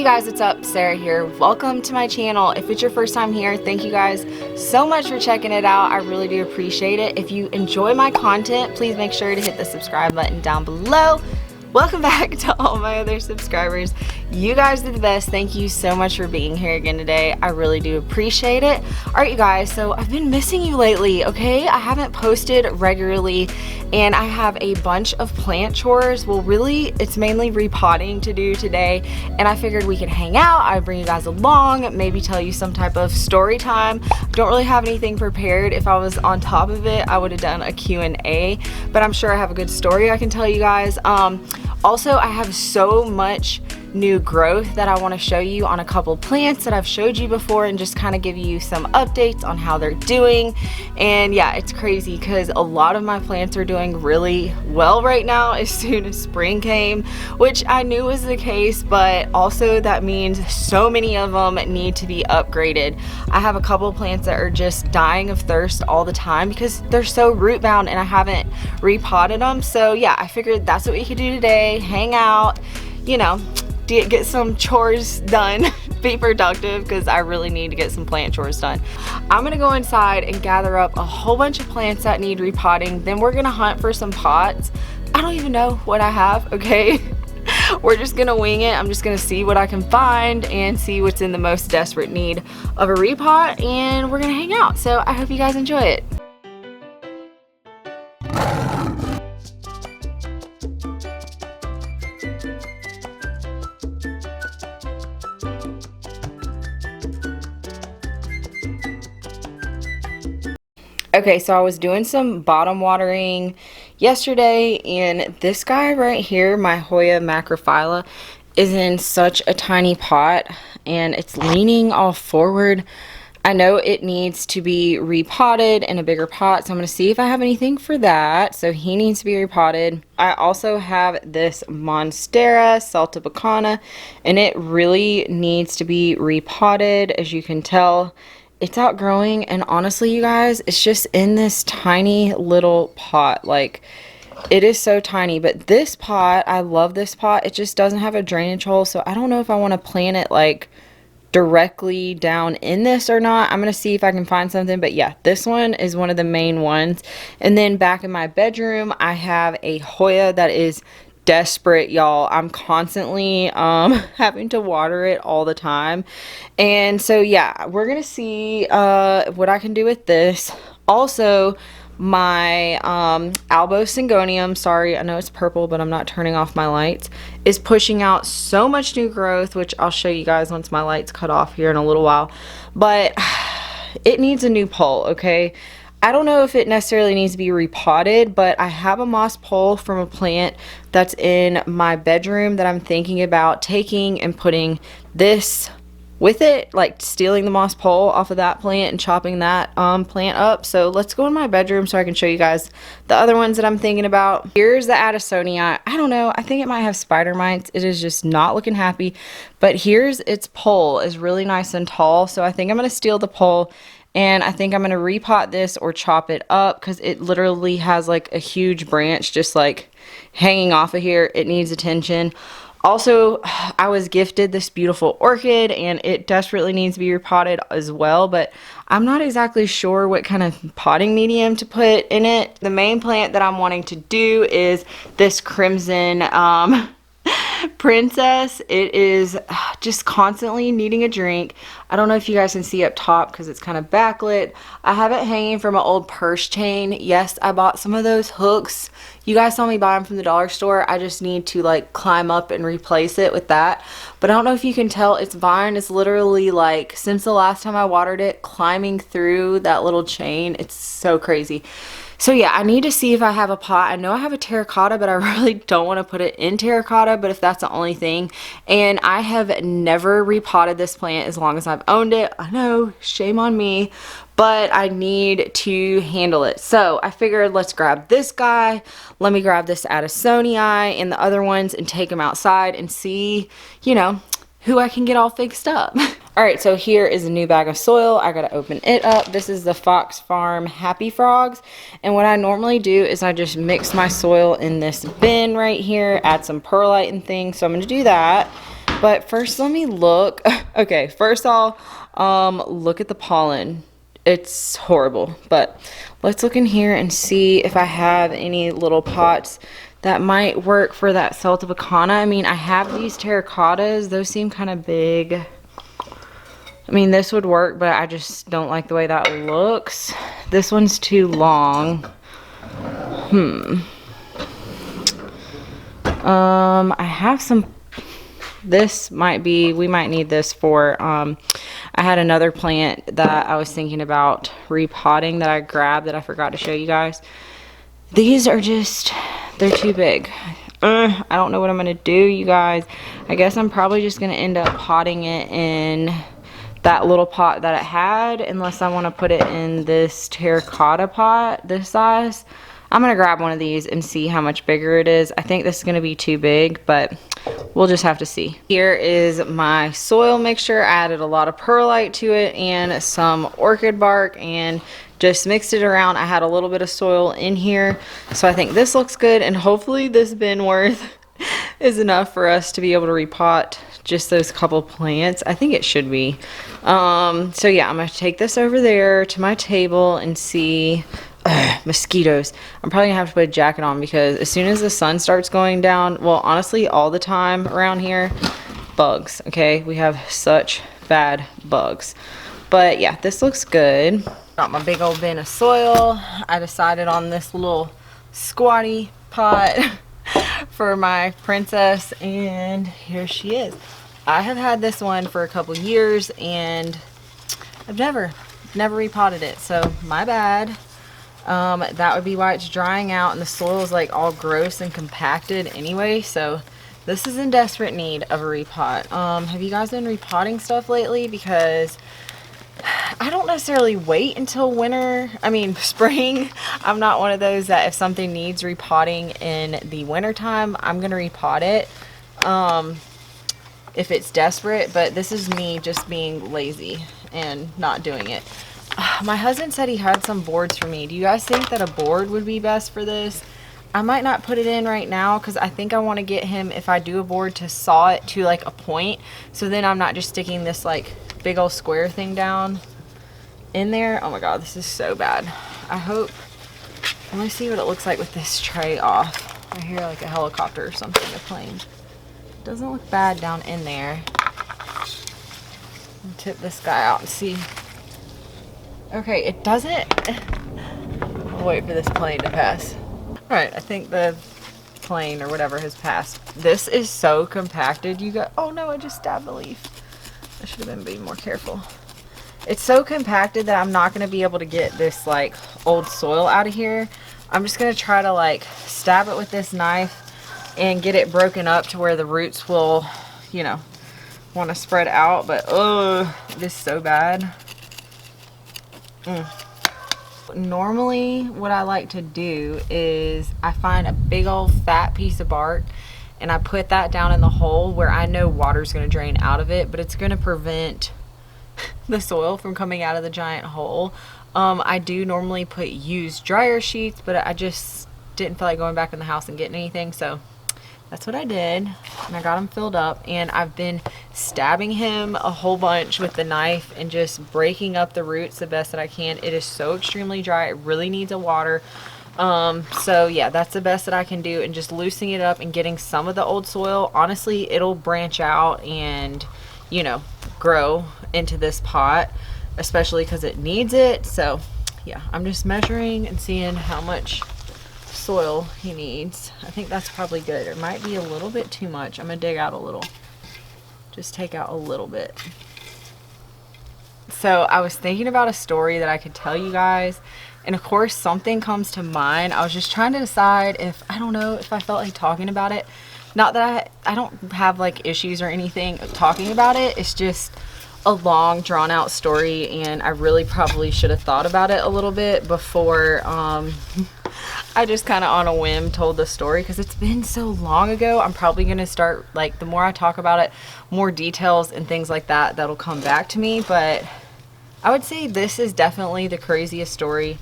guys, what's up? Sarah here. Welcome to my channel. If it's your first time here, thank you guys so much for checking it out. I really do appreciate it. If you enjoy my content, please make sure to hit the subscribe button down below. Welcome back to all my other subscribers. You guys are the best. Thank you so much for being here again today. I really do appreciate it. Alright you guys, so I've been missing you lately, okay? I haven't posted regularly and I have a bunch of plant chores. Well, really, it's mainly repotting to do today, and I figured we could hang out. I'd bring you guys along, maybe tell you some type of story time. Don't really have anything prepared. If I was on top of it, I would have done a Q&A, but I'm sure I have a good story I can tell you guys. Also, I have so much new growth that I want to show you on a couple plants that I've showed you before and just kind of give you some updates on how they're doing. And yeah, it's crazy because a lot of my plants are doing really well right now as soon as spring came, which I knew was the case, but also that means so many of them need to be upgraded. I have a couple plants that are just dying of thirst all the time because they're so root bound and I haven't repotted them. So yeah, I figured that's what we could do today. Hang out, you know, get some chores done, be productive, because I really need to get some plant chores done. I'm gonna go inside and gather up a whole bunch of plants that need repotting. Then we're gonna hunt for some pots. I don't even know what I have, okay? We're just gonna wing it. I'm just gonna see what I can find and see what's in the most desperate need of a repot, and we're gonna hang out. So I hope you guys enjoy it. Okay, so I was doing some bottom watering yesterday, and this guy right here, my Hoya macrophylla, is in such a tiny pot and it's leaning all forward. I know it needs to be repotted in a bigger pot, so I'm going to see if I have anything for that. So he needs to be repotted. I also have this Monstera saltibacana, and it really needs to be repotted. As you can tell, it's outgrowing, and honestly you guys, it's just in this tiny little pot. Like, it is so tiny, but this pot, I love this pot. It just doesn't have a drainage hole, so I don't know if I want to plant it like directly down in this or not. I'm gonna see if I can find something, but yeah, this one is one of the main ones. And then back in my bedroom, I have a Hoya that is desperate, y'all. I'm constantly having to water it all the time, and so yeah, we're gonna see what I can do with this. Also, my Albo Syngonium, sorry, I know it's purple, but I'm not turning off my lights, is pushing out so much new growth, which I'll show you guys once my lights cut off here in a little while. But it needs a new pole, okay? I don't know if it necessarily needs to be repotted, but I have a moss pole from a plant that's in my bedroom that I'm thinking about taking and putting this with it, like stealing the moss pole off of that plant and chopping that plant up. So let's go in my bedroom so I can show you guys the other ones that I'm thinking about. Here's the Addisonii. I don't know, I think it might have spider mites. It is just not looking happy, but here's its pole is really nice and tall, so I think I'm going to steal the pole. And I think I'm going to repot this or chop it up because it literally has like a huge branch just like hanging off of here. It needs attention. Also, I was gifted this beautiful orchid and it desperately needs to be repotted as well, but I'm not exactly sure what kind of potting medium to put in it. The main plant that I'm wanting to do is this crimson princess. It is just constantly needing a drink. I don't know if you guys can see up top because it's kind of backlit. I have it hanging from an old purse chain. Yes, I bought some of those hooks. You guys saw me buy them from the dollar store. I just need to like climb up and replace it with that. But I don't know if you can tell, its vine is literally like, since the last time I watered it, climbing through that little chain. It's so crazy. So yeah, I need to see if I have a pot. I know I have a terracotta, but I really don't want to put it in terracotta, but if that's the only thing. And I have never repotted this plant as long as I've owned it. I know, shame on me, but I need to handle it. So I figured let's grab this guy. Let me grab this Addisonii and the other ones and take them outside and see, you know, who I can get all fixed up. Alright, so here is a new bag of soil. I gotta open it up. This is the Fox Farm Happy Frogs. And what I normally do is I just mix my soil in this bin right here, add some perlite and things. So I'm gonna do that. But first, let me look. Okay, first off, look at the pollen. It's horrible. But let's look in here and see if I have any little pots that might work for that Celtivacana. I mean, I have these terracottas. Those seem kind of big. I mean, this would work, but I just don't like the way that looks. This one's too long. I have some, this might be, we might need this for, I had another plant that I was thinking about repotting that I grabbed that I forgot to show you guys. These are just, they're too big. I don't know what I'm going to do, you guys. I guess I'm probably just going to end up potting it in that little pot that it had, unless I want to put it in this terracotta pot this size. I'm going to grab one of these and see how much bigger it is. I think this is going to be too big, but we'll just have to see. Here is my soil mixture. I added a lot of perlite to it and some orchid bark and just mixed it around. I had a little bit of soil in here, so I think this looks good, and hopefully this bin worth is enough for us to be able to repot just those couple plants. I think it should be. So yeah, I'm going to take this over there to my table and see. Mosquitoes. I'm probably gonna have to put a jacket on because as soon as the sun starts going down, well, honestly, all the time around here, bugs. Okay, we have such bad bugs. But yeah, this looks good. Got my big old bin of soil. I decided on this little squatty pot for my princess, and here she is. I have had this one for a couple years and I've never repotted it, so my bad. That would be why it's drying out and the soil is like all gross and compacted anyway, so this is in desperate need of a repot. Have you guys been repotting stuff lately? Because I don't necessarily wait until spring. I'm not one of those that if something needs repotting in the winter time, I'm gonna repot it if it's desperate, but this is me just being lazy and not doing it. My husband said he had some boards for me. Do you guys think that a board would be best for this? I might not put it in right now because I think I want to get him, if I do a board, to saw it to like a point, so then I'm not just sticking this like big old square thing down in there. Oh my god, this is so bad. I hope, let me see what it looks like with this tray off. I hear like a helicopter or something, a plane. Doesn't look bad down in there. I'll tip this guy out and see. Okay, it doesn't. I'll wait for this plane to pass. Alright, I think the plane or whatever has passed. This is so compacted. You got, oh no, I just stabbed the leaf. I should have been being more careful. It's so compacted that I'm not going to be able to get this like old soil out of here. I'm just going to try to like stab it with this knife and get it broken up to where the roots will, you know, want to spread out. But oh, it is so bad. Normally what I like to do is I find a big old fat piece of bark and I put that down in the hole where I know water's going to drain out of it, but it's going to prevent the soil from coming out of the giant hole. I do normally put used dryer sheets, but I just didn't feel like going back in the house and getting anything, so that's what I did, and I got him filled up, and I've been stabbing him a whole bunch with the knife and just breaking up the roots the best that I can. It is so extremely dry. It really needs a water. So yeah, that's the best that I can do, and just loosening it up and getting some of the old soil. Honestly, it'll branch out and, you know, grow into this pot, especially because it needs it. So yeah, I'm just measuring and seeing how much soil he needs. I think that's probably good. It might be a little bit too much. I'm gonna dig out a little, just take out a little bit. So I was thinking about a story that I could tell you guys, and of course something comes to mind. I was just trying to decide if, I don't know, if I felt like talking about it. Not that I don't have like issues or anything talking about it. It's just a long drawn out story, and I really probably should have thought about it a little bit before I just kind of on a whim told the story, because it's been so long ago. I'm probably going to start, like, the more I talk about it, more details and things like that that'll come back to me. But I would say this is definitely the craziest story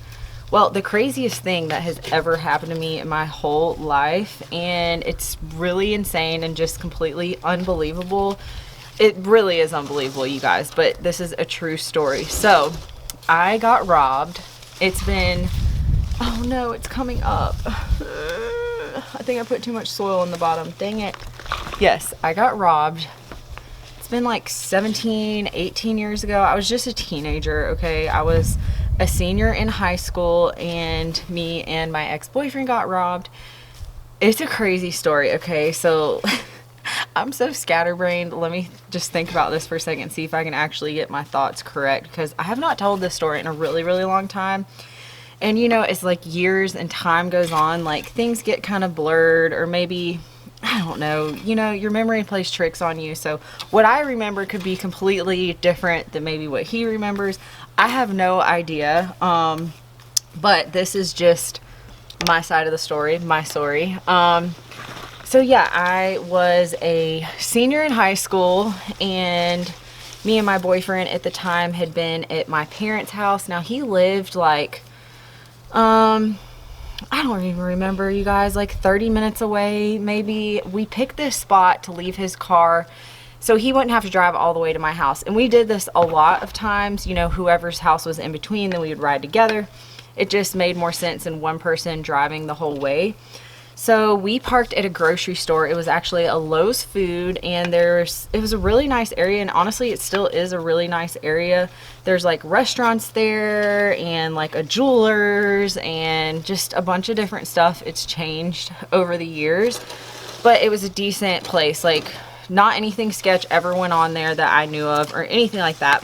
Well, the craziest thing that has ever happened to me in my whole life, and it's really insane and just completely unbelievable. It really is unbelievable, you guys, but this is a true story. So, I got robbed. It's been, oh no, it's coming up. I think I put too much soil on the bottom. Dang it. Yes, I got robbed. It's been like 17, 18 years ago. I was just a teenager, okay? I was a senior in high school, and me and my ex-boyfriend got robbed. It's a crazy story, okay? So I'm so scatterbrained. Let me just think about this for a second, see if I can actually get my thoughts correct, because I have not told this story in a really, really long time. And you know, it's like years and time goes on, like things get kind of blurred, or maybe, I don't know, you know, your memory plays tricks on you. So what I remember could be completely different than maybe what he remembers. I have no idea. But this is just my side of the story, my story. So yeah, I was a senior in high school, and me and my boyfriend at the time had been at my parents' house. Now he lived like, I don't even remember, you guys, like 30 minutes away, maybe. We picked this spot to leave his car so he wouldn't have to drive all the way to my house. And we did this a lot of times, you know, whoever's house was in between, then we would ride together. It just made more sense than one person driving the whole way. So we parked at a grocery store. It was actually a Lowe's Food, and it was a really nice area, and honestly it still is a really nice area. There's like restaurants there, and like a jeweler's, and just a bunch of different stuff. It's changed over the years, but it was a decent place. Like, not anything sketch ever went on there that I knew of or anything like that.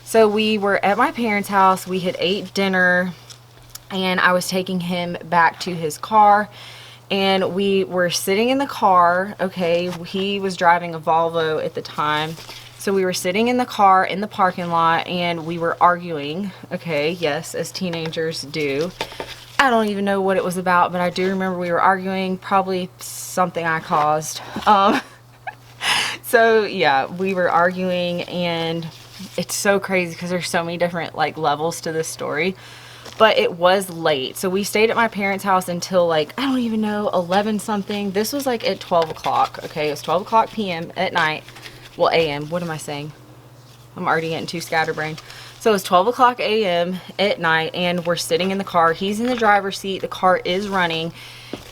So we were at my parents' house. We had ate dinner, and I was taking him back to his car, and we were sitting in the car. Okay, he was driving a Volvo at the time. So we were sitting in the car in the parking lot, and we were arguing. Okay, yes, as teenagers do. I don't even know what it was about, but I do remember we were arguing, probably something I caused. So yeah, we were arguing, and it's so crazy because there's so many different like levels to this story. But it was late, so we stayed at my parents' house until like, I don't even know, 11 something. This was like at 12 o'clock. Okay, it was 12 o'clock p.m. at night. Well, a.m. What am I saying? I'm already getting too scatterbrained. So it was 12 o'clock a.m. at night, and we're sitting in the car. He's in the driver's seat. The car is running,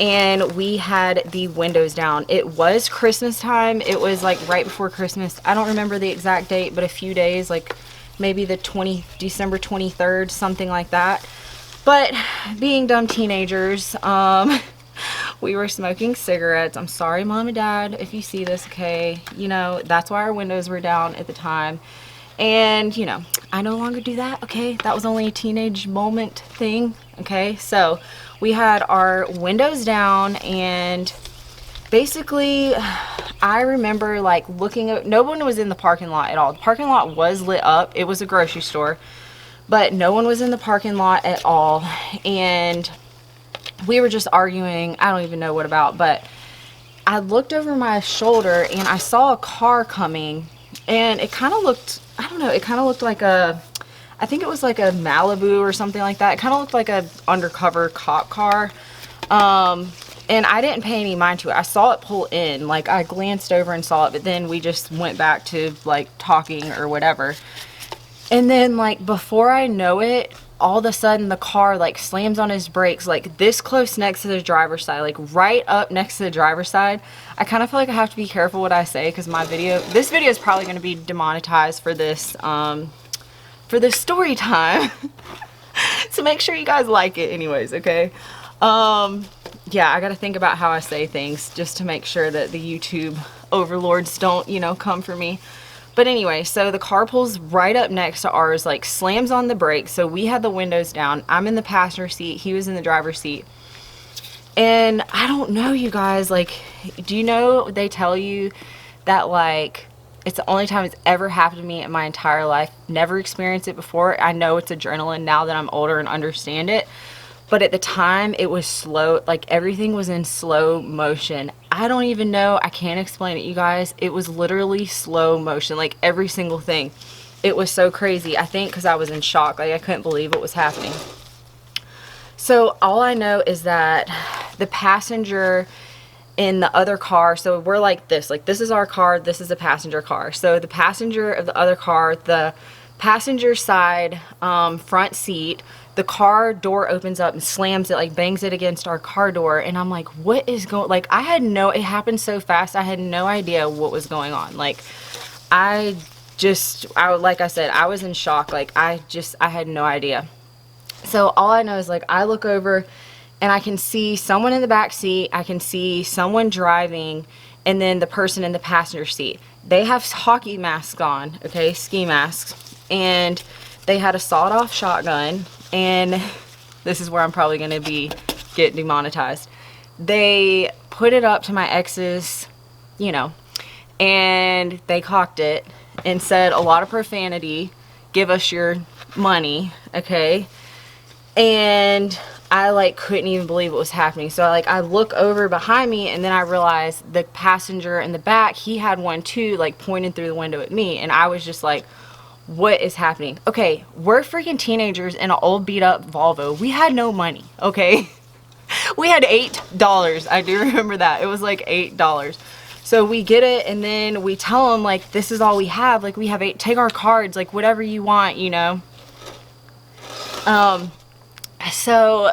and we had the windows down. It was Christmas time. It was like right before Christmas. I don't remember the exact date, but a few days, like maybe the December 23rd, something like that. But being dumb teenagers, we were smoking cigarettes. I'm sorry, Mom and Dad, if you see this, okay? You know, that's why our windows were down at the time. And, you know, I no longer do that, okay? That was only a teenage moment thing, okay? So we had our windows down, and basically I remember like looking at, no one was in the parking lot at all. The parking lot was lit up. It was a grocery store, but no one was in the parking lot at all. And we were just arguing. I don't even know what about, but I looked over my shoulder and I saw a car coming, and it kind of looked, I don't know, it kind of looked like a, I think it was like a Malibu or something like that. It kind of looked like a undercover cop car. And I didn't pay any mind to it. I saw it pull in, like I glanced over and saw it, but then we just went back to like talking or whatever. And then like before I know it, all of a sudden the car like slams on his brakes, like this close next to the driver's side, like right up next to the driver's side. I kind of feel like I have to be careful what I say, because this video is probably going to be demonetized for this story time. So make sure you guys like it anyways, okay? Yeah, I gotta think about how I say things just to make sure that the YouTube overlords don't, you know, come for me. But anyway, so the car pulls right up next to ours, like slams on the brakes. So we had the windows down. I'm in the passenger seat. He was in the driver's seat. And I don't know, you guys, like, do you know they tell you that like it's the only time it's ever happened to me in my entire life. Never experienced it before. I know it's adrenaline now that I'm older and understand it. But at the time, it was slow. Like, everything was in slow motion. I don't even know. I can't explain it, you guys. It was literally slow motion. Like, every single thing. It was so crazy. I think because I was in shock. Like, I couldn't believe what was happening. So all I know is that the passenger in the other car, so we're like this is our car, this is the passenger car. So the passenger of the other car, the passenger side front seat, the car door opens up and slams it, like bangs it against our car door, and I'm like, what is going, like, it happened so fast, I had no idea what was going on. Like, like I said, I was in shock. Like, I had no idea. So all I know is, like, I look over and I can see someone in the back seat, I can see someone driving, and then the person in the passenger seat. They have hockey masks on, okay, ski masks, and they had a sawed-off shotgun, and this is where I'm probably going to get demonetized. They put it up to my ex's, you know, and they cocked it and said a lot of profanity, give us your money, okay? And I like couldn't even believe what was happening. So I look over behind me, and then I realize the passenger in the back, he had one too, like pointing through the window at me, and I was just like, what is happening? Okay, we're freaking teenagers in an old beat up Volvo. We had no money, okay? We had $8. I do remember that. It was like $8. So we get it, and then we tell them, like, this is all we have. Like, we have take our cards, like, whatever you want, you know? So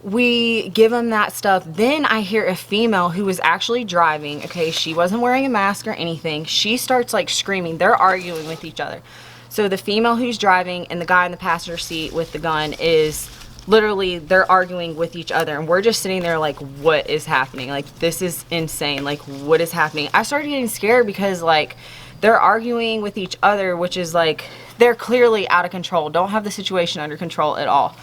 we give them that stuff. Then I hear a female who was actually driving, okay, she wasn't wearing a mask or anything. She starts like screaming. They're arguing with each other. So the female who's driving and the guy in the passenger seat with the gun is literally, they're arguing with each other, and we're just sitting there like, what is happening? Like, this is insane. Like, what is happening? I started getting scared because, like, they're arguing with each other, which is like, they're clearly out of control, don't have the situation under control at all.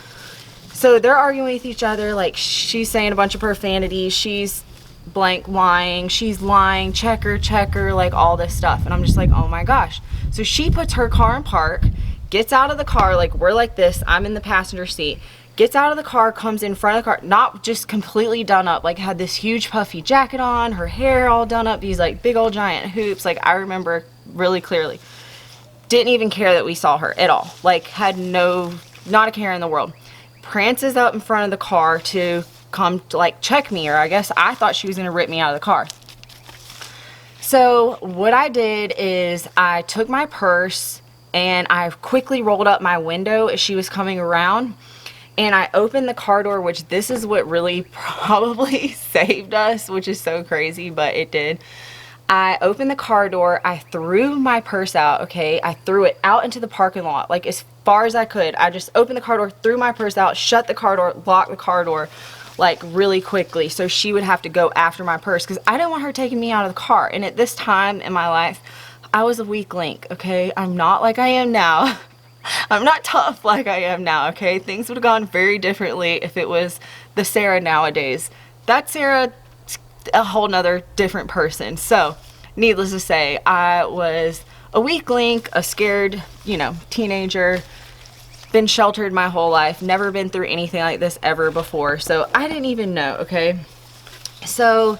So they're arguing with each other, like, she's saying a bunch of profanity, she's blank lying, she's lying, checker, like all this stuff. And I'm just like, oh my gosh. So she puts her car in park, gets out of the car, like, we're like this, I'm in the passenger seat, gets out of the car, comes in front of the car, not just completely done up, like had this huge puffy jacket on, her hair all done up, these like big old giant hoops, like I remember really clearly. Didn't even care that we saw her at all, like had not a care in the world. Prances up in front of the car to come to like check me, or I guess I thought she was gonna rip me out of the car. So what I did is I took my purse and I quickly rolled up my window as she was coming around, and I opened the car door, which this is what really probably saved us, which is so crazy, but it did. I opened the car door, I threw my purse out, okay? I threw it out into the parking lot, like as far as I could. I just opened the car door, threw my purse out, shut the car door, locked the car door, like really quickly, so she would have to go after my purse, because I didn't want her taking me out of the car. And at this time in my life, I was a weak link, okay? I'm not like I am now. I'm not tough like I am now, okay? Things would have gone very differently if it was the Sarah nowadays. That Sarah, a whole nother different person. So needless to say, I was a weak link, a scared, you know, teenager, been sheltered my whole life, never been through anything like this ever before, so I didn't even know, okay? So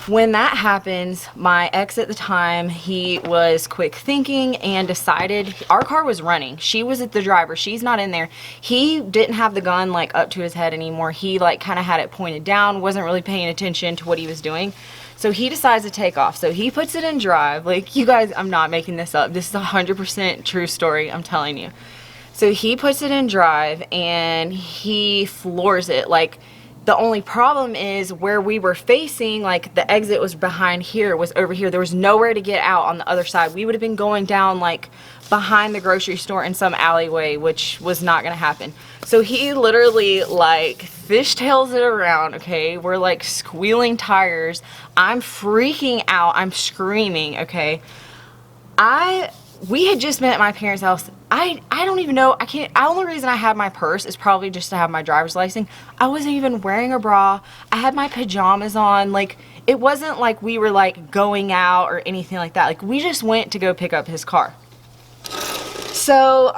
when that happens, my ex at the time, he was quick thinking and decided, our car was running, she was the driver, she's not in there, he didn't have the gun like up to his head anymore, he like kind of had it pointed down, wasn't really paying attention to what he was doing. So he decides to take off. So he puts it in drive. Like, you guys, I'm not making this up, this is a 100% true story, I'm telling you. So he puts it in drive and he floors it. Like, the only problem is where we were facing, like the exit was behind here, was over here. There was nowhere to get out on the other side. We would have been going down like behind the grocery store in some alleyway, which was not gonna happen. So he literally like fishtails it around, okay? We're like squealing tires. I'm freaking out, I'm screaming, okay? We had just been at my parents' house. I don't even know, the only reason I had my purse is probably just to have my driver's license. I wasn't even wearing a bra. I had my pajamas on. Like, it wasn't like we were like going out or anything like that. Like, we just went to go pick up his car. So,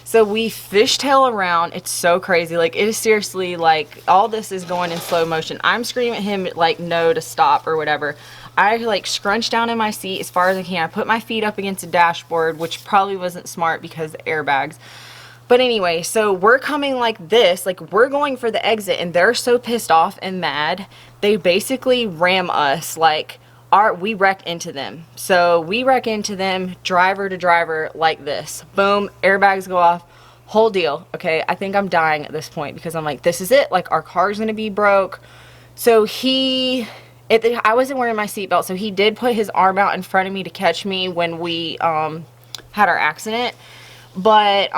so we fishtail around. It's so crazy. Like, it is seriously like, all this is going in slow motion. I'm screaming at him like no to stop or whatever. I like scrunch down in my seat as far as I can. I put my feet up against the dashboard, which probably wasn't smart because of airbags. But anyway, so we're coming like this, like we're going for the exit, and they're so pissed off and mad, they basically ram us, like we wreck into them. So we wreck into them, driver to driver, like this. Boom, airbags go off, whole deal. Okay, I think I'm dying at this point because I'm like, this is it, like our car's gonna be broke. So I wasn't wearing my seatbelt, so he did put his arm out in front of me to catch me when we had our accident. But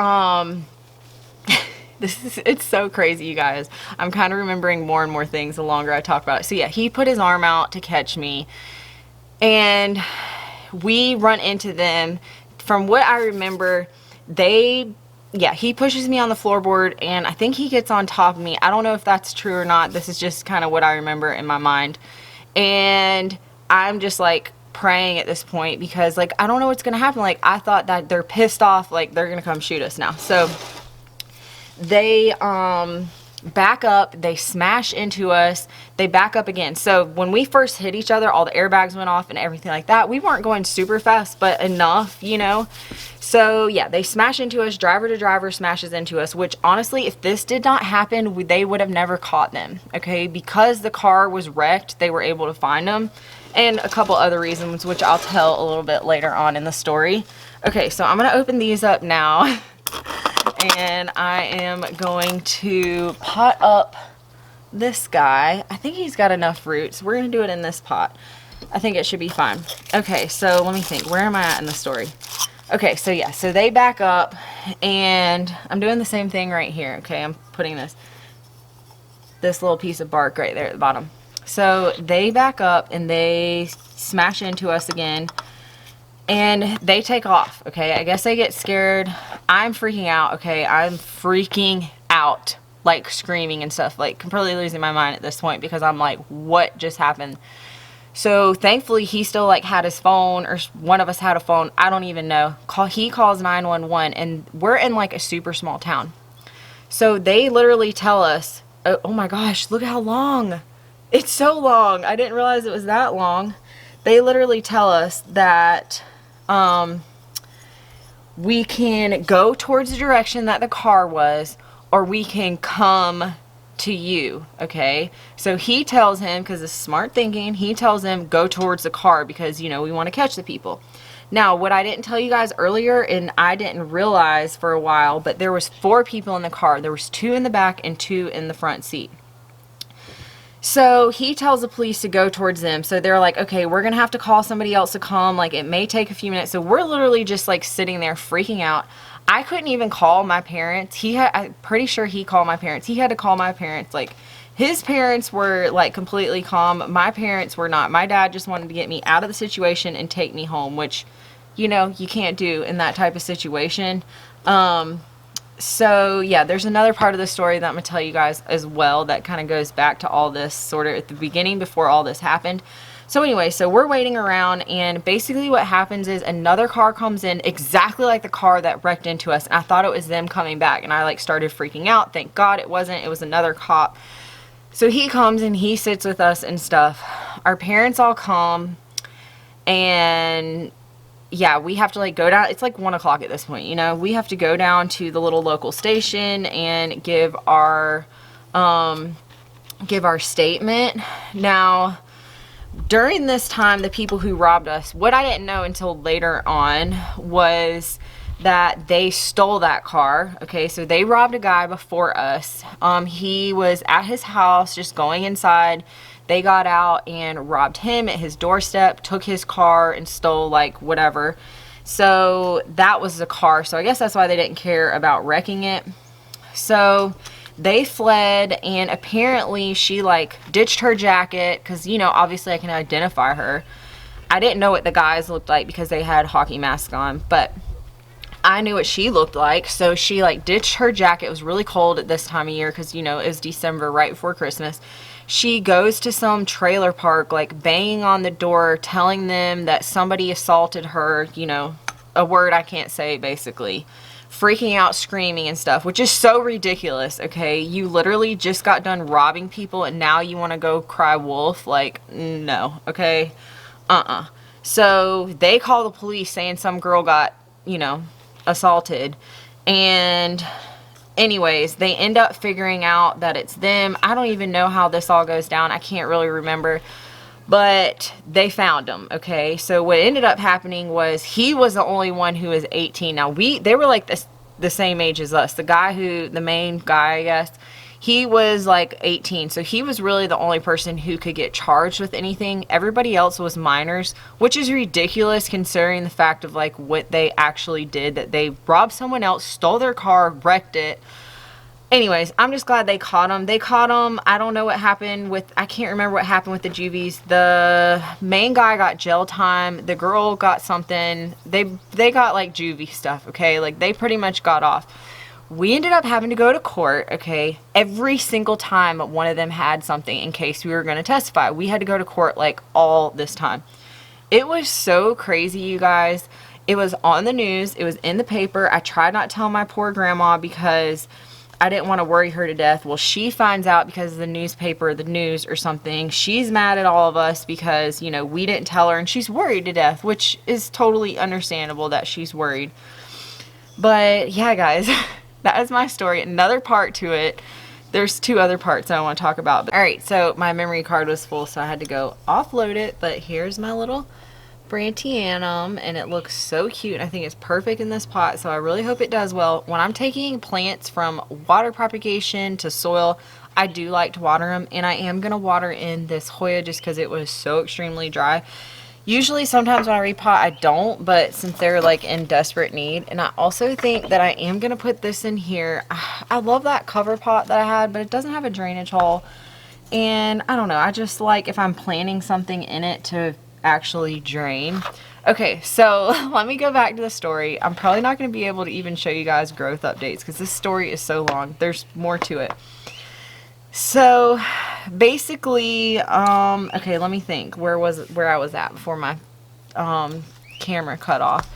it's so crazy, you guys. I'm kind of remembering more and more things the longer I talk about it. So yeah, he put his arm out to catch me, and we run into them. From what I remember, he pushes me on the floorboard, and I think he gets on top of me. I don't know if that's true or not. This is just kind of what I remember in my mind. And I'm just like praying at this point because like I don't know what's gonna happen. Like I thought that they're pissed off, like they're gonna come shoot us now. So they back up, they smash into us, they back up again. So when we first hit each other, all the airbags went off and everything like that. We weren't going super fast, but enough, you know. So yeah, they smash into us, driver to driver smashes into us, which honestly, if this did not happen, they would have never caught them, okay? Because the car was wrecked, they were able to find them. And a couple other reasons, which I'll tell a little bit later on in the story. Okay, so I'm gonna open these up now. And I am going to pot up this guy. I think he's got enough roots. We're gonna do it in this pot. I think it should be fine. Okay, so let me think. Where am I at in the story? Okay, so yeah, so they back up, and I'm doing the same thing right here. Okay, I'm putting this little piece of bark right there at the bottom. So they back up and they smash into us again, and they take off. Okay, I guess they get scared. I'm freaking out. Okay, I'm freaking out, like screaming and stuff, like completely losing my mind at this point because I'm like, what just happened? So thankfully he still like had his phone, or one of us had a phone. I don't even know. He calls 911, and we're in like a super small town. So they literally tell us, oh my gosh, look how long. It's so long. I didn't realize it was that long. They literally tell us that we can go towards the direction that the car was, or we can come to you. Okay, so he tells him, because it's smart thinking, he tells him go towards the car because, you know, we want to catch the people. Now, what I didn't tell you guys earlier, and I didn't realize for a while, but there was 4 people in the car. There was 2 in the back and 2 in the front seat. So he tells the police to go towards them. So they're like, okay, we're gonna have to call somebody else to come. Like, it may take a few minutes. So we're literally just like sitting there freaking out. I couldn't even call my parents. I'm pretty sure he called my parents. He had to call my parents. Like, his parents were like completely calm. My parents were not. My dad just wanted to get me out of the situation and take me home, which, you know, you can't do in that type of situation. So yeah, there's another part of the story that I'm gonna tell you guys as well that kind of goes back to all this sort of at the beginning before all this happened. So anyway, so we're waiting around, and basically what happens is another car comes in exactly like the car that wrecked into us, and I thought it was them coming back, and I like started freaking out. Thank God it wasn't. It was another cop. So he comes and he sits with us and stuff. Our parents all come, and yeah, we have to like go down. It's like 1 o'clock at this point, you know. We have to go down to the little local station and give our statement. Now, during this time, the people who robbed us, what I didn't know until later on was that they stole that car. Okay, so they robbed a guy before us. He was at his house just going inside. They got out and robbed him at his doorstep, took his car and stole like whatever. So that was the car. So I guess that's why they didn't care about wrecking it. So they fled, and apparently she like ditched her jacket because, you know, obviously I can identify her. I didn't know what the guys looked like because they had hockey masks on, but I knew what she looked like. So she like ditched her jacket. It was really cold at this time of year because, you know, it was December, right before Christmas. She goes to some trailer park, like banging on the door, telling them that somebody assaulted her, you know, a word I can't say, basically. Freaking out, screaming and stuff, which is so ridiculous. Okay, you literally just got done robbing people and now you want to go cry wolf? Like, no. Okay, so they call the police saying some girl got, you know, assaulted, And anyways, they end up figuring out that it's them. I don't even know how this all goes down. I can't really remember. But they found him, okay? So what ended up happening was he was the only one who was 18. Now, they were like the same age as us. The main guy, I guess, he was like 18. So he was really the only person who could get charged with anything. Everybody else was minors, which is ridiculous considering the fact of like what they actually did, that they robbed someone else, stole their car, wrecked it. Anyways, I'm just glad they caught him. They caught him. I don't know what happened with, I can't remember what happened with the juvies. The main guy got jail time. The girl got something. They got like juvie stuff, okay? Like they pretty much got off. We ended up having to go to court, okay? Every single time one of them had something in case we were going to testify. We had to go to court like all this time. It was so crazy, you guys. It was on the news. It was in the paper. I tried not to tell my poor grandma because I didn't want to worry her to death. Well, she finds out because of the newspaper, the news or something. She's mad at all of us because, you know, we didn't tell her, and she's worried to death, which is totally understandable that she's worried. But yeah, guys, that is my story. Another part to it. There's 2 other parts I want to talk about. All right, so my memory card was full, so I had to go offload it. But here's my little Brantianum, and it looks so cute. I think it's perfect in this pot, so I really hope it does well. When I'm taking plants from water propagation to soil, I do like to water them, and I am going to water in this Hoya just because it was so extremely dry. Usually, sometimes when I repot, I don't, but since they're like in desperate need. And I also think that I am going to put this in here. I love that cover pot that I had, but it doesn't have a drainage hole. And I don't know, I just like if I'm planting something in it to actually drain. Okay, so let me go back to the story. I'm probably not going to be able to even show you guys growth updates because this story is so long. There's more to it. So basically, okay, let me think. Where I was at before my camera cut off.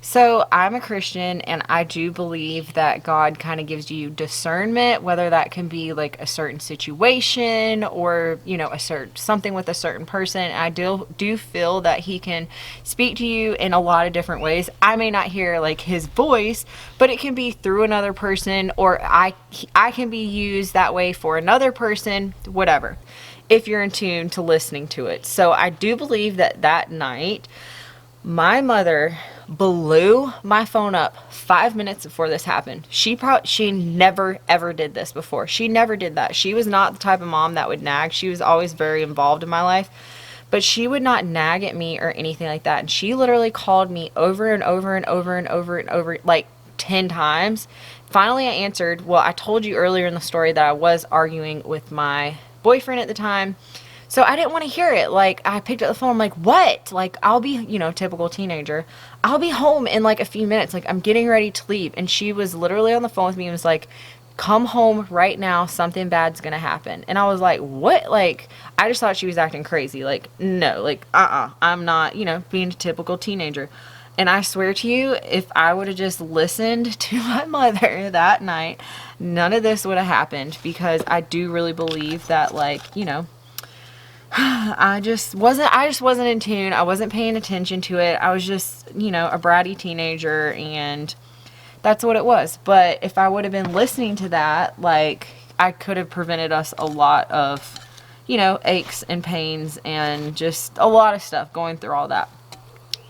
So I'm a Christian, and I do believe that God kind of gives you discernment, whether that can be like a certain situation or, you know, something with a certain person. I do feel that he can speak to you in a lot of different ways. I may not hear like his voice, but it can be through another person, or I can be used that way for another person, whatever, if you're in tune to listening to it. So I do believe that night, my mother blew my phone up 5 minutes before this happened. She never ever did this before. She never did that. She was not the type of mom that would nag. She was always very involved in my life, but she would not nag at me or anything like that. And she literally called me over and over and over and over and over like 10 times. Finally, I answered. Well, I told you earlier in the story that I was arguing with my boyfriend at the time. So I didn't want to hear it. Like, I picked up the phone. I'm like, what? Like, I'll be, you know, typical teenager. I'll be home in like a few minutes. Like, I'm getting ready to leave. And she was literally on the phone with me and was like, come home right now. Something bad's going to happen. And I was like, what? Like, I just thought she was acting crazy. Like, no, like, I'm not, you know, being a typical teenager. And I swear to you, if I would have just listened to my mother that night, none of this would have happened, because I do really believe that, like, you know, I just wasn't in tune. I wasn't paying attention to it. I was just, you know, a bratty teenager, and that's what it was. But if I would have been listening to that, like, I could have prevented us a lot of, you know, aches and pains and just a lot of stuff going through all that.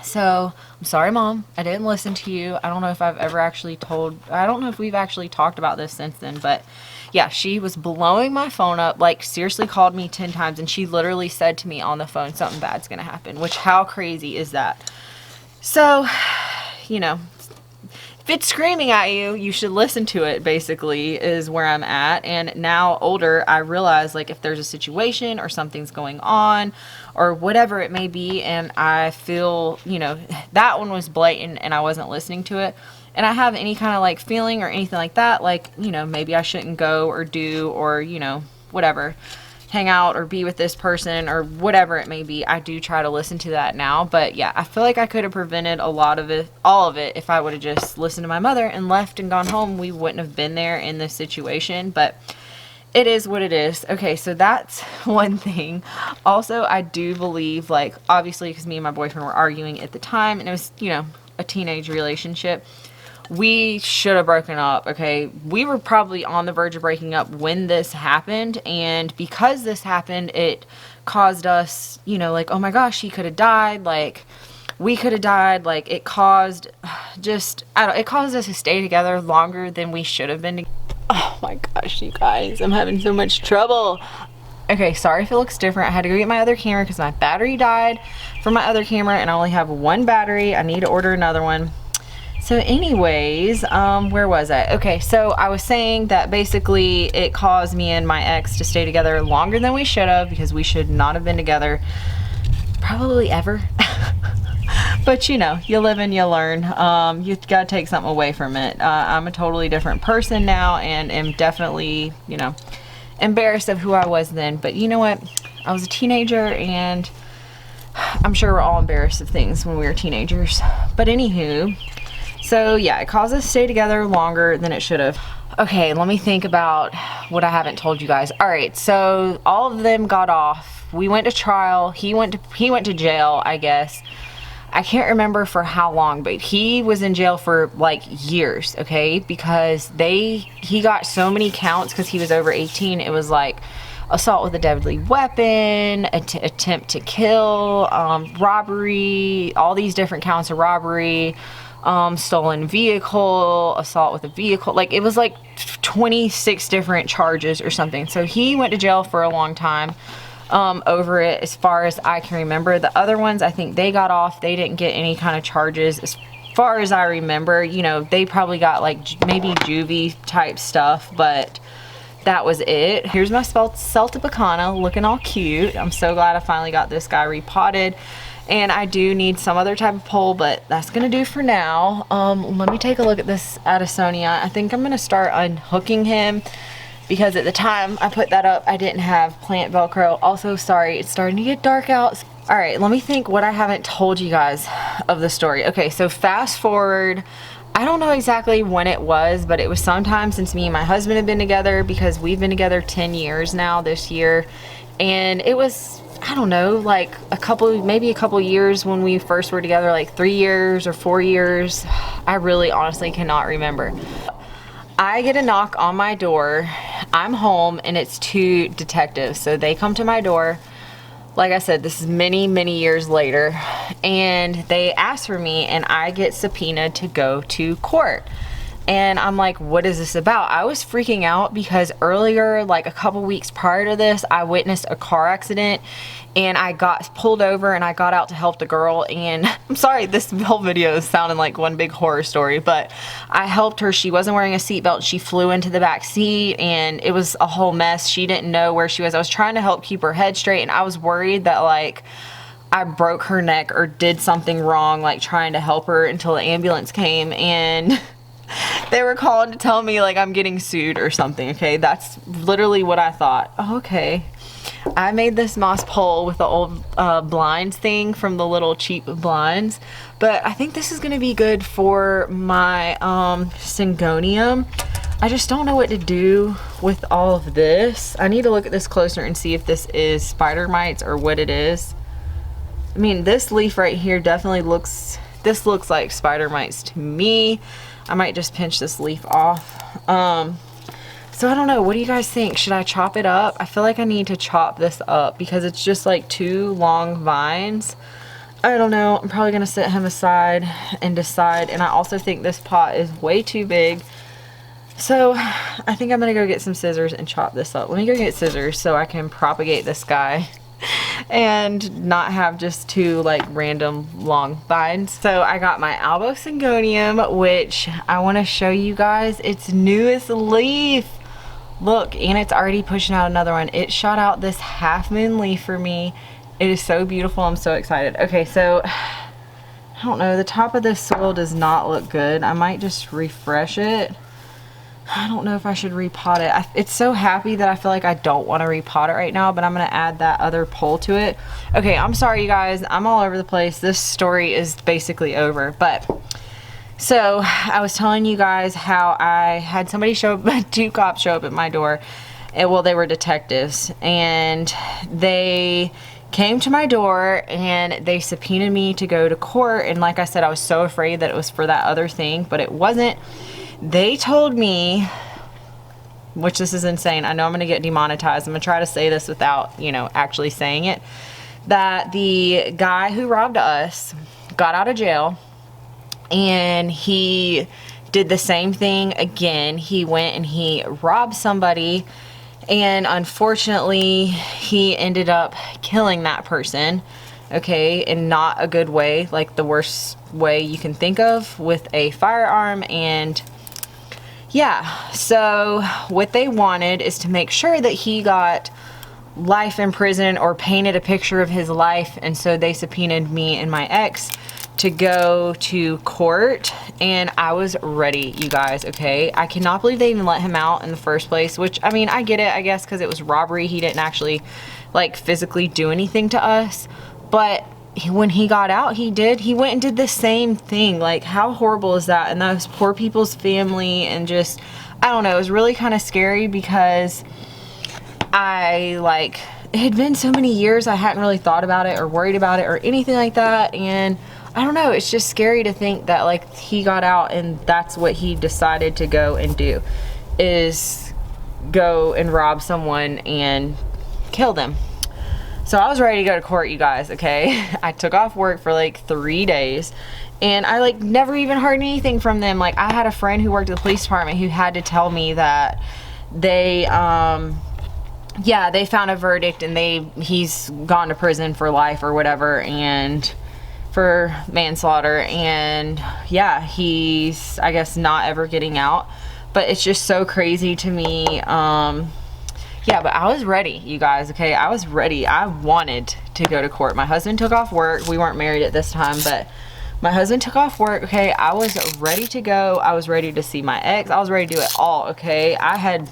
So I'm sorry, Mom, I didn't listen to you. I don't know if I don't know if we've actually talked about this since then, but yeah, she was blowing my phone up, like seriously called me 10 times, and she literally said to me on the phone, something bad's gonna happen, which how crazy is that? So, you know, if it's screaming at you, you should listen to it, basically, is where I'm at. And now older, I realize, like, if there's a situation or something's going on or whatever it may be, and I feel, you know, that one was blatant and I wasn't listening to it, and I have any kind of like feeling or anything like that, like, you know, maybe I shouldn't go or do, or, you know, whatever, hang out or be with this person or whatever it may be, I do try to listen to that now. But yeah, I feel like I could have prevented a lot of it, all of it, if I would have just listened to my mother and left and gone home. We wouldn't have been there in this situation, but it is what it is. Okay, so that's one thing. Also, I do believe, like, obviously, because me and my boyfriend were arguing at the time, and it was, you know, a teenage relationship, we should have broken up, okay? We were probably on the verge of breaking up when this happened, and because this happened, it caused us, you know, like, oh my gosh, he could have died, like, we could have died, like, it caused just, it caused us to stay together longer than we should have been together. Oh my gosh, you guys, I'm having so much trouble. Okay, sorry if it looks different. I had to go get my other camera because my battery died for my other camera, and I only have one battery. I need to order another one. So anyways, where was I? Okay, so I was saying that basically it caused me and my ex to stay together longer than we should have, because we should not have been together probably ever. But you know, you live and you learn. You gotta take something away from it. I'm a totally different person now, and am definitely, you know, embarrassed of who I was then. But you know what? I was a teenager, and I'm sure we're all embarrassed of things when we were teenagers. But anywho, so yeah, it caused us to stay together longer than it should have. Okay, let me think about what I haven't told you guys. All right, so all of them got off. We went to trial. He went to jail, I guess. I can't remember for how long, but he was in jail for like years, okay? Because he got so many counts because he was over 18. It was like assault with a deadly weapon, attempt to kill, robbery, all these different counts of robbery, stolen vehicle, assault with a vehicle. Like, it was like 26 different charges or something. So he went to jail for a long time over it, as far as I can remember. The other ones, I think they got off. They didn't get any kind of charges as far as I remember. You know, they probably got like maybe juvie type stuff, but that was it. Here's my Celtibacana looking all cute. I'm so glad I finally got this guy repotted. And I do need some other type of pole, but that's gonna do for now. Let me take a look at this Addisonian. I think I'm gonna start unhooking him, because at the time I put that up, I didn't have plant Velcro. Also, sorry, it's starting to get dark out. All right, let me think what I haven't told you guys of the story. Okay, so fast forward, I don't know exactly when it was, but it was sometime since me and my husband have been together, because we've been together 10 years now this year. And it was, I don't know, like maybe a couple years when we first were together, like 3 years or 4 years. I really honestly cannot remember. I get a knock on my door. I'm home, and it's two detectives. So they come to my door. Like I said, this is many, many years later, and they ask for me, and I get subpoenaed to go to court. And I'm like, what is this about? I was freaking out because earlier, like a couple weeks prior to this, I witnessed a car accident, and I got pulled over, and I got out to help the girl. And I'm sorry, this whole video is sounding like one big horror story, but I helped her. She wasn't wearing a seatbelt. She flew into the back seat, and it was a whole mess. She didn't know where she was. I was trying to help keep her head straight, and I was worried that like I broke her neck or did something wrong, like trying to help her, until the ambulance came, and they were calling to tell me like I'm getting sued or something. Okay, that's literally what I thought. Oh, okay. I made this moss pole with the old blinds thing from the little cheap blinds, but I think this is gonna be good for my syngonium. I just don't know what to do with all of this. I need to look at this closer and see if this is spider mites or what it is. I mean, this leaf right here definitely looks like spider mites to me. I might just pinch this leaf off. So I don't know, what do you guys think? Should I chop it up? I feel like I need to chop this up because it's just like two long vines. I don't know, I'm probably gonna set him aside and decide. And I also think this pot is way too big. So I think I'm gonna go get some scissors and chop this up. Let me go get scissors so I can propagate this guy and not have just two like random long vines. So I got my Albo Syngonium, which I want to show you guys its newest leaf. Look, and it's already pushing out another one. It shot out this half moon leaf for me. It is so beautiful. I'm so excited. Okay, so I don't know, the top of this soil does not look good. I might just refresh it. I don't know if I should repot it. It's so happy that I feel like I don't want to repot it right now, but I'm going to add that other pole to it. Okay, I'm sorry you guys. I'm all over the place. This story is basically over. But so I was telling you guys how I had somebody show up, two cops show up at my door. And, well, they were detectives, and they came to my door and they subpoenaed me to go to court. And like I said, I was so afraid that it was for that other thing, but it wasn't. They told me, which this is insane, I know I'm gonna get demonetized, I'm gonna try to say this without, you know, actually saying it, that the guy who robbed us got out of jail and he did the same thing again. He went and he robbed somebody, and unfortunately he ended up killing that person, okay, in not a good way, like the worst way you can think of, with a firearm. And yeah, so what they wanted is to make sure that he got life in prison or painted a picture of his life, and so they subpoenaed me and my ex to go to court. And I was ready, you guys, okay? I cannot believe they even let him out in the first place, which, I mean, I get it, I guess, because it was robbery. He didn't actually, like, physically do anything to us, but when he got out, he went and did the same thing. Like, how horrible is that? And those poor people's family, and just, I don't know, it was really kind of scary because it had been so many years I hadn't really thought about it or worried about it or anything like that. And I don't know, it's just scary to think that, like, he got out and that's what he decided to go and do, is go and rob someone and kill them. So I was ready to go to court, you guys, okay? I took off work for like 3 days and I like never even heard anything from them. Like, I had a friend who worked at the police department who had to tell me that they yeah, they found a verdict and he's gone to prison for life or whatever, and for manslaughter, and yeah, he's, I guess, not ever getting out. But it's just so crazy to me. Yeah, but I was ready, you guys, okay? I was ready. I wanted to go to court. My husband took off work. We weren't married at this time, but my husband took off work, okay? I was ready to go. I was ready to see my ex. I was ready to do it all, okay? I had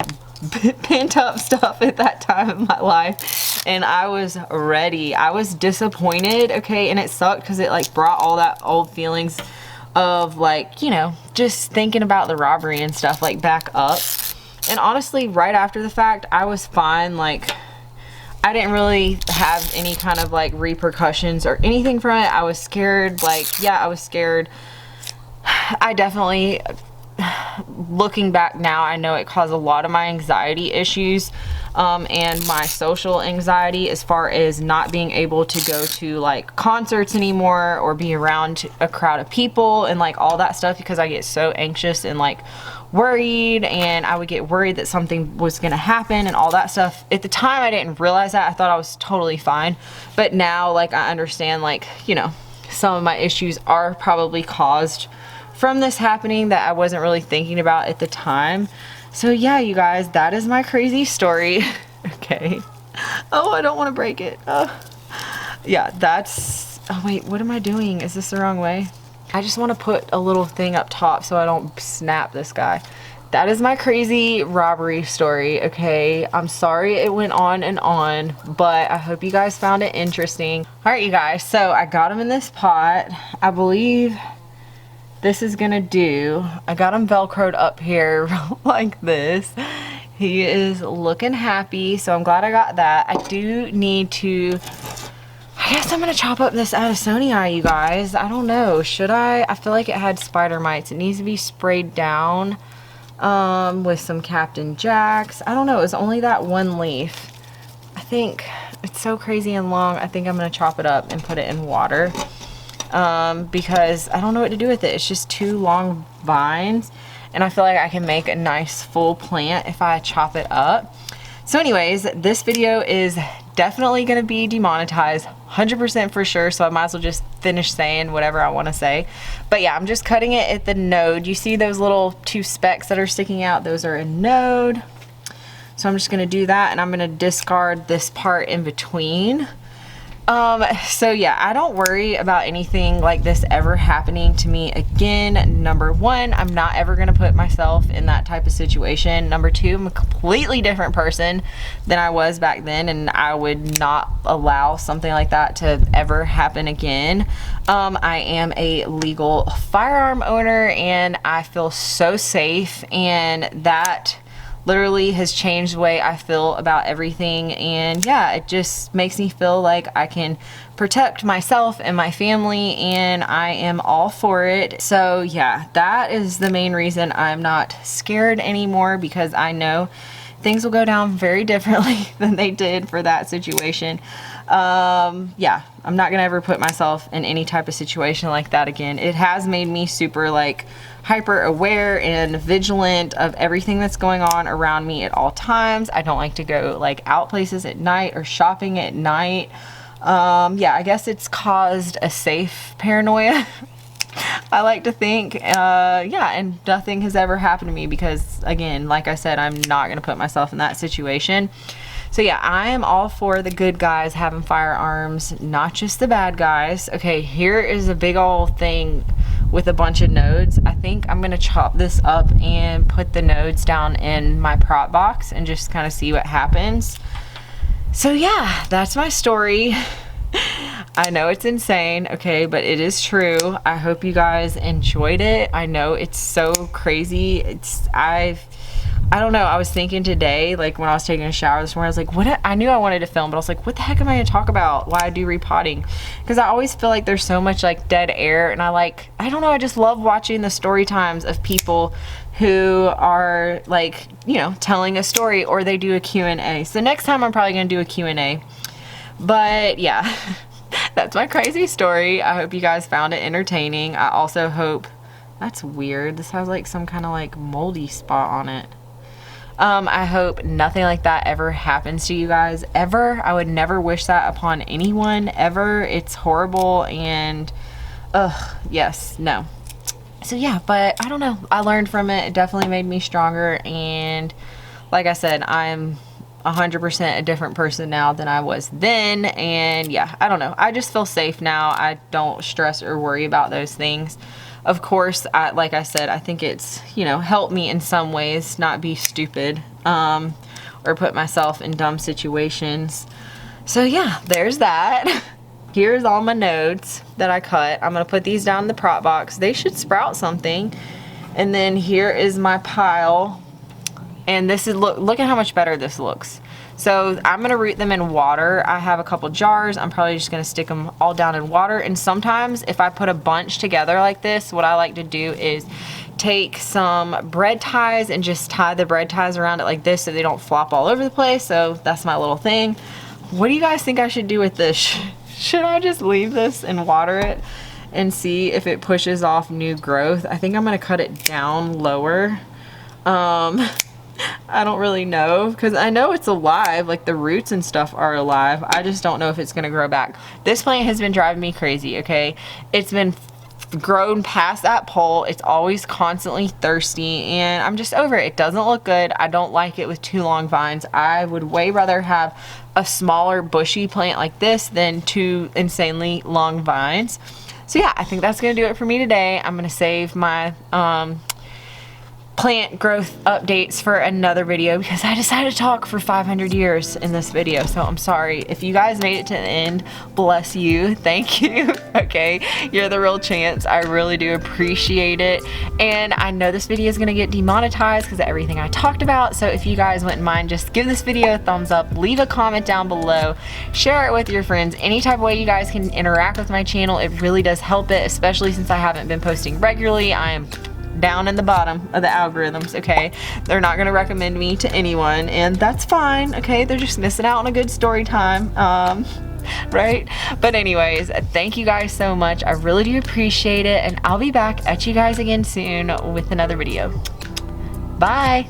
pent up stuff at that time in my life and I was ready. I was disappointed, okay? And it sucked because it like brought all that old feelings of, like, you know, just thinking about the robbery and stuff, like, back up. And honestly, right after the fact, I was fine. Like, I didn't really have any kind of like repercussions or anything from it. I was scared. Like, yeah, I was scared. I definitely, looking back now, I know it caused a lot of my anxiety issues and my social anxiety, as far as not being able to go to like concerts anymore or be around a crowd of people and like all that stuff, because I get so anxious and like worried, and I would get worried that something was gonna happen and all that stuff. At the time, I didn't realize that. I thought I was totally fine, but now, like, I understand, like, you know, some of my issues are probably caused from this happening that I wasn't really thinking about at the time. So yeah, you guys, that is my crazy story. Okay. Oh, I don't want to break it. Yeah, that's, oh wait, what am I doing? Is this the wrong way? I just want to put a little thing up top so I don't snap this guy. That is my crazy robbery story, okay? I'm sorry it went on and on, but I hope you guys found it interesting. All right, you guys, so I got him in this pot. I believe this is gonna do. I got him Velcroed up here like this. He is looking happy, so I'm glad I got that. I do need to, I guess I'm gonna chop up this Addisonii, you guys. I don't know, should I? I feel like it had spider mites. It needs to be sprayed down with some Captain Jacks. I don't know, it's only that one leaf. I think it's so crazy and long. I think I'm gonna chop it up and put it in water because I don't know what to do with it. It's just 2 long vines, and I feel like I can make a nice full plant if I chop it up. So anyways, this video is definitely going to be demonetized, 100% for sure, so I might as well just finish saying whatever I want to say. But yeah, I'm just cutting it at the node. You see those little 2 specks that are sticking out? Those are a node. So I'm just going to do that, and I'm going to discard this part in between. So yeah, I don't worry about anything like this ever happening to me again. Number 1, I'm not ever going to put myself in that type of situation. Number 2, I'm a completely different person than I was back then, and I would not allow something like that to ever happen again. I am a legal firearm owner, and I feel so safe, and that literally has changed the way I feel about everything. And yeah, it just makes me feel like I can protect myself and my family, and I am all for it. So yeah, that is the main reason I'm not scared anymore, because I know things will go down very differently than they did for that situation. Yeah, I'm not gonna ever put myself in any type of situation like that again. It has made me super like hyper aware and vigilant of everything that's going on around me at all times. I don't like to go like out places at night or shopping at night. Yeah, I guess it's caused a safe paranoia. I like to think, yeah, and nothing has ever happened to me because, again, like I said, I'm not going to put myself in that situation. So yeah, I am all for the good guys having firearms, not just the bad guys. Okay, here is a big old thing with a bunch of nodes. I think I'm going to chop this up and put the nodes down in my prop box and just kind of see what happens. So yeah, that's my story. I know it's insane, okay, but it is true. I hope you guys enjoyed it. I know it's so crazy. I don't know. I was thinking today, like when I was taking a shower this morning, I was like, I knew I wanted to film, but I was like, what the heck am I going to talk about? Why I do repotting? Because I always feel like there's so much like dead air, and I don't know, I just love watching the story times of people who are like, you know, telling a story, or they do a Q&A. So next time I'm probably going to do a Q&A. But yeah, that's my crazy story. I hope you guys found it entertaining. I also hope, that's weird. This has like some kind of like moldy spot on it. I hope nothing like that ever happens to you guys, ever. I would never wish that upon anyone, ever. It's horrible, and yes, no. So yeah, but I don't know. I learned from it. It definitely made me stronger, and like I said, I'm 100% a different person now than I was then. And yeah, I don't know. I just feel safe now. I don't stress or worry about those things. Of course, like I said, I think it's, you know, helped me in some ways not be stupid or put myself in dumb situations. So yeah, there's that. Here's all my nodes that I cut. I'm going to put these down in the prop box. They should sprout something. And then here is my pile. And this is, look at how much better this looks. So I'm gonna root them in water. I have a couple jars. I'm probably just gonna stick them all down in water. And sometimes if I put a bunch together like this, what I like to do is take some bread ties and just tie the bread ties around it like this so they don't flop all over the place. So that's my little thing. What do you guys think I should do with this? Should I just leave this and water it and see if it pushes off new growth? I think I'm gonna cut it down lower. I don't really know, because I know it's alive, like the roots and stuff are alive. I just don't know if it's gonna grow back. This plant has been driving me crazy, okay? It's been grown past that pole. It's always constantly thirsty, and I'm just over it. It doesn't look good. I don't like it with too long vines. I would way rather have a smaller bushy plant like this than two insanely long vines. So yeah, I think that's gonna do it for me today. I'm gonna save my plant growth updates for another video, because I decided to talk for 500 years in this video. So I'm sorry if you guys made it to the end. Bless you. Thank you. Okay, you're the real chance. I really do appreciate it. And I know this video is gonna get demonetized because of everything I talked about. So if you guys wouldn't mind, just give this video a thumbs up, leave a comment down below, share it with your friends. Any type of way you guys can interact with my channel, it really does help it, especially since I haven't been posting regularly. I am down in the bottom of the algorithms, okay? They're not gonna recommend me to anyone, and that's fine, okay? They're just missing out on a good story time, right? But anyways, thank you guys so much. I really do appreciate it, and I'll be back at you guys again soon with another video. Bye!